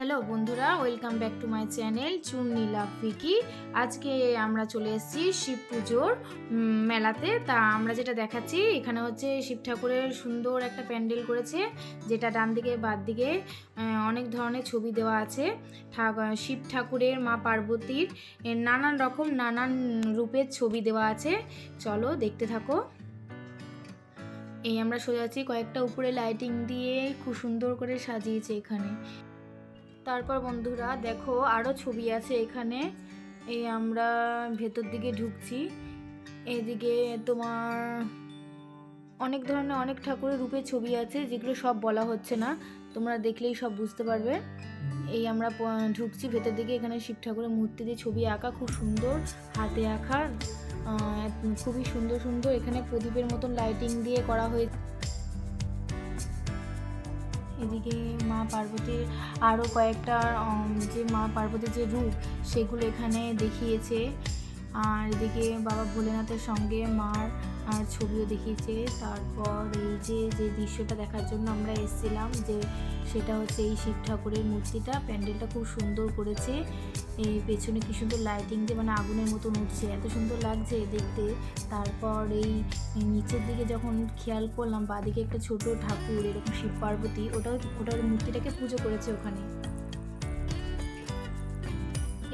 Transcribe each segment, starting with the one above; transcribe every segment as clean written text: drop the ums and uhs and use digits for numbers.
Hello বন্ধুরা, welcome back to my channel Chunni love Vicky. আজকে আমরা চলে এসেছি শিব পুজোর মেলাতে। তা আমরা যেটা দেখাচ্ছি এখানে হচ্ছে শিব ঠাকুরের সুন্দর একটা প্যান্ডেল করেছে, যেটা ডান দিকে বাদ দিকে অনেক ধরনের ছবি দেওয়া আছে। শিব ঠাকুরের, মা পার্বতীর নানান রকম নানান রূপের ছবি দেওয়া আছে। চলো দেখতে থাকো। এই আমরা সোজাচ্ছি, কয়েকটা উপরে লাইটিং দিয়ে খুব সুন্দর করে সাজিয়েছে এখানে। তারপর বন্ধুরা দেখো আরও ছবি আছে এখানে। এই আমরা ভেতর দিকে ঢুকছি, এদিকে তোমার অনেক ধরনের অনেক ঠাকুরের রূপের ছবি আছে, যেগুলো সব বলা হচ্ছে না, তোমরা দেখলেই সব বুঝতে পারবে। এই আমরা ঢুকছি ভেতর দিকে। এখানে শিব ঠাকুরের মূর্তি দিয়ে ছবি আঁকা, খুব সুন্দর হাতে আঁকা, খুবই সুন্দর সুন্দর। এখানে প্রদীপের মতন লাইটিং দিয়ে করা হয়েছে। এদিকে মা পার্বতীর আরও কয়েকটা যে মা পার্বতীর যে রূপ সেগুলো এখানে দেখিয়েছে। আর এদিকে বাবা ভোলেনাথের সঙ্গে মার ছবিও দেখিয়েছে। তারপর এই যে দৃশ্যটা দেখার জন্য আমরা এসেছিলাম, যে সেটা হচ্ছে এই শিব ঠাকুরের মূর্তিটা, প্যান্ডেলটা খুব সুন্দর করেছে। এই পেছনে কি সুন্দর লাইটিং দিয়ে মানে আগুনের মতন উঠছে, এত সুন্দর লাগছে দেখতে। তারপর এই নিচের দিকে যখন খেয়াল করলাম, বাঁদিকে একটা ছোট ঠাকুর এরকম শিব পার্বতী, ওটার মূর্তিটাকে পুজো করেছে ওখানে।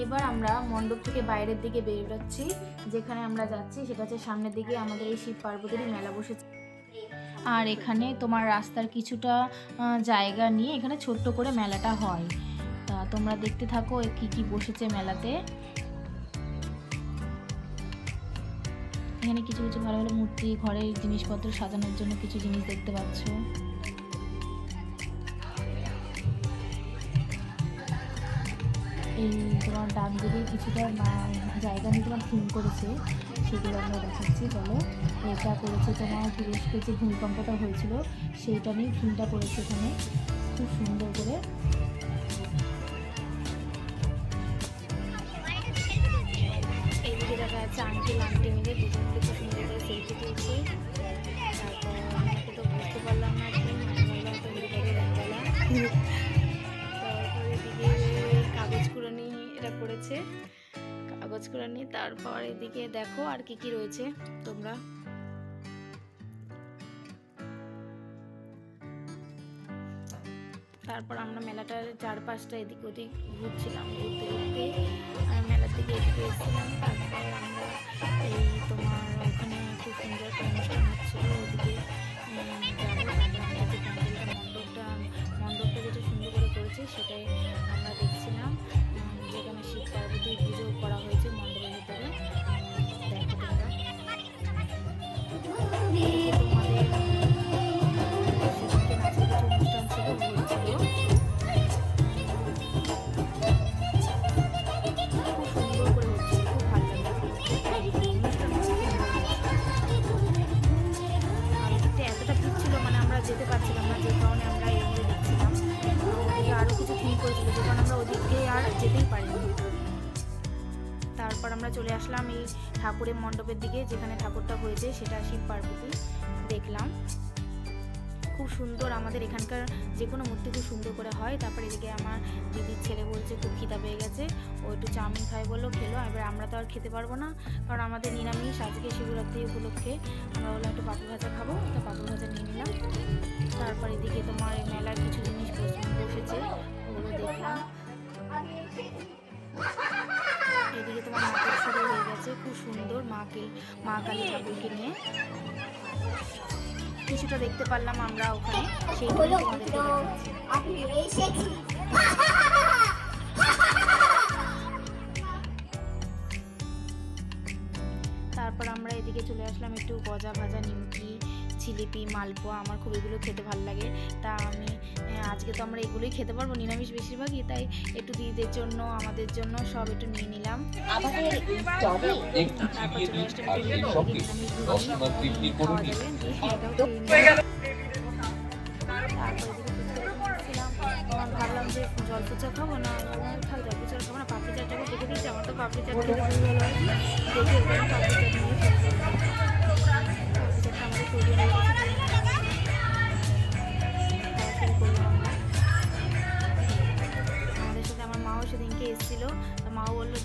এবার আমরা মণ্ডপ থেকে বাইরের দিকে বেরোচ্ছি, যেখানে আমরা যাচ্ছি সেটা হচ্ছে সামনের দিকে আমাদের এই শিব পার্বতীর মেলা বসেছে। আর এখানে তোমার রাস্তার কিছুটা জায়গা নিয়ে এখানে ছোট্ট করে মেলাটা হয়। তা তোমরা দেখতে থাকো কি কি বসেছে মেলাতে। এখানে কিছু কিছু ভালো ভালো মূর্তি, ঘরের জিনিসপত্র সাজানোর জন্য কিছু জিনিস দেখতে পাচ্ছ। এই তোমার ডান দিকে কিছুটা জায়গা নিয়ে তোমার থিম করেছে, সেগুলো আমরা দেখাচ্ছি। চলো, এটা করেছে তোমার তুরস্কে যে ভূমিকম্পটা হয়েছিল সেইটা নিয়ে থিমটা করেছে এখানে খুব সুন্দর করে। এইদিকে দেখা যাচ্ছে আঙ্কেল আন্টি মিলে দুজন মিলে খুব সুন্দর করে সেলফি তুলছে। তারপর আমাকে তো বুঝতে পারলাম না কি, মানে বললাম তো হেলিকপ্টারের রঙবেলা। করেছে কাগজ কুড়ানি। তারপর এদিকে দেখো আর কি কি রয়েছে তোমরা। তারপর আমরা মেলাটার চারপাশটা এদিক ওদিক ঘুরছিলাম, ঘুরতে ঘুরতে মেলার দিকে এদিকে এসেছিলাম। তারপর আমরা এই তোমার ওখানে খুব সুন্দর একটা অনুষ্ঠান হচ্ছিল, ওদিকে যাবো। তারপর আমরা যে প্যান্ডেলটা মণ্ডপটা যেটা সুন্দর করে করেছে সেটাই আমরা দেখছিলাম, যেখানে শিব পার্বতীর পুজো করা হয়েছে মণ্ডপের ভিতরে। দেখো তোমরা, যেতে পারছিলাম না, যে কারণে আমরা এগুলো দেখছিলাম। ওদিকে আরও কিছু থিম করেছিল, যে কারণে আমরা ওদিকে আর যেতেই পারিনি। তারপর আমরা চলে আসলাম এই ঠাকুরের মণ্ডপের দিকে, যেখানে ঠাকুরটা হয়েছে সেটা শিব পার্বতী দেখলাম। খুব সুন্দর, আমাদের এখানকার যে কোনো মূর্তি খুব সুন্দর করে হয়। তারপর এদিকে আমার দিদির ছেলে বলছে খুব খিদা পেয়ে গেছে, ও একটু চাউমিন খাই বললো, খেলো। এবার আমরা তো আর খেতে পারবো না, কারণ আমাদের নিরামিষ আজকে শিবরাত্রি উপলক্ষে। আমরা বললাম একটু পাপড় ভাজা খাবো, তো পাপড় ভাজা নিয়ে নিলাম। তারপর এদিকে তোমার মেলার কিছু জিনিস বসেছে, ওগুলো দেখলাম। এদিকে তোমার নাটক শুরু হয়ে গেছে, খুব সুন্দর মা কালী ঠাকুরকে নিয়ে কিছুটা দেখতে পারলাম আমরা ওখানে, সেইগুলো তোমাদেরকে দেখাচ্ছি। তারপর আমরা এদিকে চলে আসলাম একটু গজা ভাজা, নিমকি, জিলিপি, মালপোয়া। আমার খুব এগুলো খেতে ভালো লাগে। তা আমি আজকে তো আমরা এগুলোই খেতে পারবো, নিরামিষ বেশিরভাগই, তাই একটু দিদিদের জন্য আমাদের জন্য সব একটু নিয়ে নিলাম। ভাবলাম যে জল ফুচা খাবো না, থাক জল ফুচা খাবো না, পাপড়ি চাটটাকে দেখে দিয়েছি। আমার তো পাপড়ি চাট খেতে খুবই ভালো লাগে, দেখে পাপড়ি চাট নিয়ে পাপড়ি চাটটা আমাদের তৈরি হয়ে গেছে।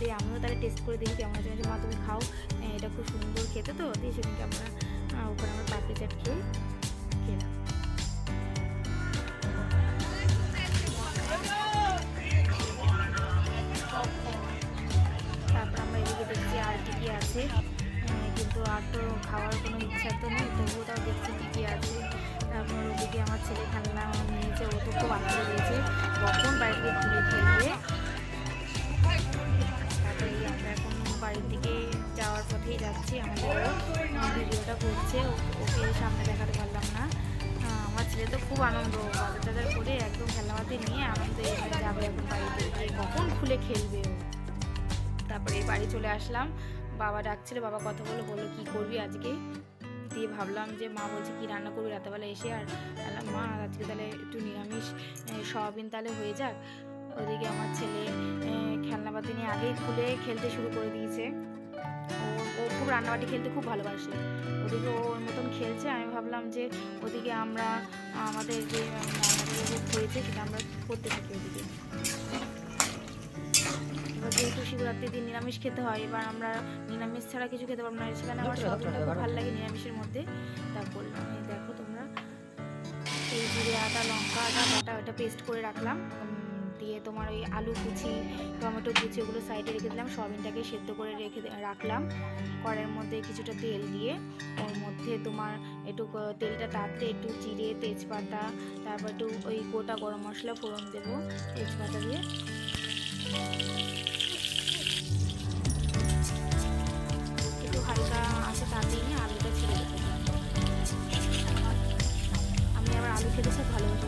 দিয়ে আমিও তাহলে টেস্ট করে দেখি কেমন আছে। মা তুমি খাও, এটা খুব সুন্দর খেতে তো দিয়ে সেদিনকে আমরা ওখানে আমরা পাপড়ি চাট খেয়ে খেলাম। তারপর আমরা এদিকে দেখছি আর কী আছে, কিন্তু আর তো খাওয়ার কোনো ইচ্ছা তো নেই, তবুও তাও দেখছি কী আছে। তারপর ওদিকে আমার ছেলে খেলনা নিয়েছে, ও তো খুব আনন্দ হয়েছে, কখন বাড়িতে ঘুরে খেলবে। তারপরে আমরা এখন বাড়ির দিকে যাওয়ার পথেই যাচ্ছি, আমাদের ভিডিওটা করছে, ওকে সামনে দেখাতে পারলাম না। আমার ছেলে তো খুব আনন্দ, বাজার টাজার করে একদম খেলনাপাতি নিয়ে আনন্দ এখানে যাবে এখন বাড়িতে, কখন খুলে খেলবে। তারপরে বাড়ি চলে আসলাম, বাবা ডাকছিল, বাবা কথা বললো কী করবি আজকে, দিয়ে ভাবলাম যে মা বলছে কী রান্না করবি রাতেবেলা এসে, আর মা আজকে তাহলে একটু নিরামিষ সয়াবিন তাহলে হয়ে যাক। ওদিকে আমার ছেলে খেলনাপাতি নিয়ে আগেই খুলে খেলতে শুরু করে দিয়েছে, ও খুব রান্নাবাটি খেলতে খুব ভালোবাসে, ওদিকে ওর মতন খেলছে। আমি ভাবলাম যে ওদিকে আমরা আমাদের যে রান্নাগুলো হয়েছে সেটা আমরা করতে থাকি ওদিকে। এবার যেহেতু শিবরাত্রির দিন নিরামিষ খেতে হয়, এবার আমরা নিরামিষ ছাড়া কিছু খেতে পারবো না, সেখানে আমার সয়াবিনটা খুব ভালো লাগে নিরামিষের মধ্যে। তা বললাম দেখো তোমরা, এই জিরে আদা লঙ্কা আদা বাটা ওটা পেস্ট করে রাখলাম, দিয়ে তোমার ওই আলু কুচি টমেটো কুচি ওগুলো সাইডে রেখে দিলাম, সয়াবিনটাকে সেদ্ধ করে রাখলাম। কড়াইয়ের মধ্যে কিছুটা তেল দিয়ে ওর মধ্যে তোমার একটু তেলটা তাতে একটু জিরে তেজপাতা, তারপর একটু ওই গোটা গরম মশলা ফোড়ন দেবো তেজপাতা দিয়ে, একটু হালকা আছে তাতে নিয়ে আলুটা ছেড়ে দেবো। আমি আবার আলু খেতে খুব ভালোবাসি,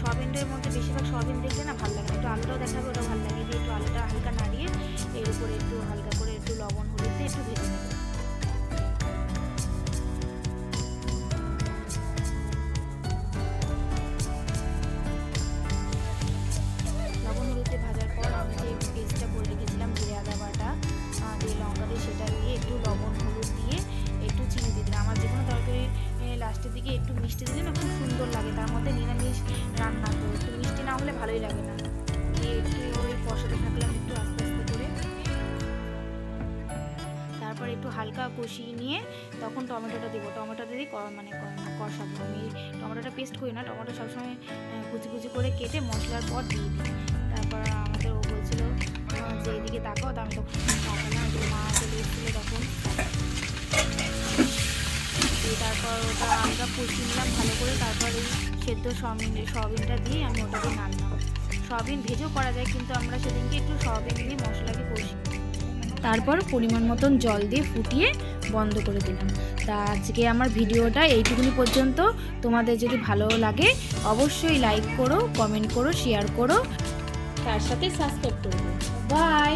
সয়াবিনের মধ্যে বেশিরভাগ সয়াবিন দেখলে না ভালো লাগে না, একটু আলুটাও দেখাবে ওটা ভালো লাগে, দিয়ে একটু আলুটা হালকা নাড়িয়ে এর উপরে একটু হালকা করে একটু লবণ হলুদ দিয়ে একটু ভেজে নেব। লবণ হলুদ দিয়ে ভাজার পর আমি যে পেস্টটা করে রেখেছিলাম জিরে আদা বাটা দিয়ে লঙ্কা দিয়ে সেটা দিয়ে একটু লবণ হলুদ দিয়ে একটু চিনি দিয়ে দিলাম। আমার যে কোনো তরকারি লাস্টের দিকে একটু মিষ্টি দিলে না খুব সুন্দর লাগে, তার মধ্যে নিরামিষ রান্না তো একটু মিষ্টি না হলে ভালোই লাগে না, দিয়ে একটু ওই কষাতে থাকলাম একটু আস্তে আস্তে করে। তারপর একটু হালকা কষিয়ে নিয়ে তখন টমেটোটা দেবো, টমেটো দিয়ে মানে কষাবো। আমি টমেটোটা পেস্ট করি না, টমেটো সবসময় কুচি কুচি করে কেটে মশলার পর দিয়ে দিই। তারপর আমাদের ও বলছিল যে এদিকে তাকাও, তো আমি তখন তাকালাম, যে মা চলে এসেছিলো তখন। তারপর ওটা আমরা কষিয়ে নিলাম ভালো করে, তারপর এই সেদ্ধ সয়াবিনটা দিয়ে আমি ওটাকে নাড়লাম। সয়াবিন ভেজেও করা যায়, কিন্তু আমরা সেদিনকে একটু সয়াবিন দিয়ে মশলাকে কষি, তারপর পরিমাণ মতন জল দিয়ে ফুটিয়ে বন্ধ করে দিলাম। তা আজকে আমার ভিডিওটা এইটুকুনি পর্যন্ত। তোমাদের যদি ভালো লাগে অবশ্যই লাইক করো, কমেন্ট করো, শেয়ার করো, তার সাথে সাবস্ক্রাইব করো। বাই।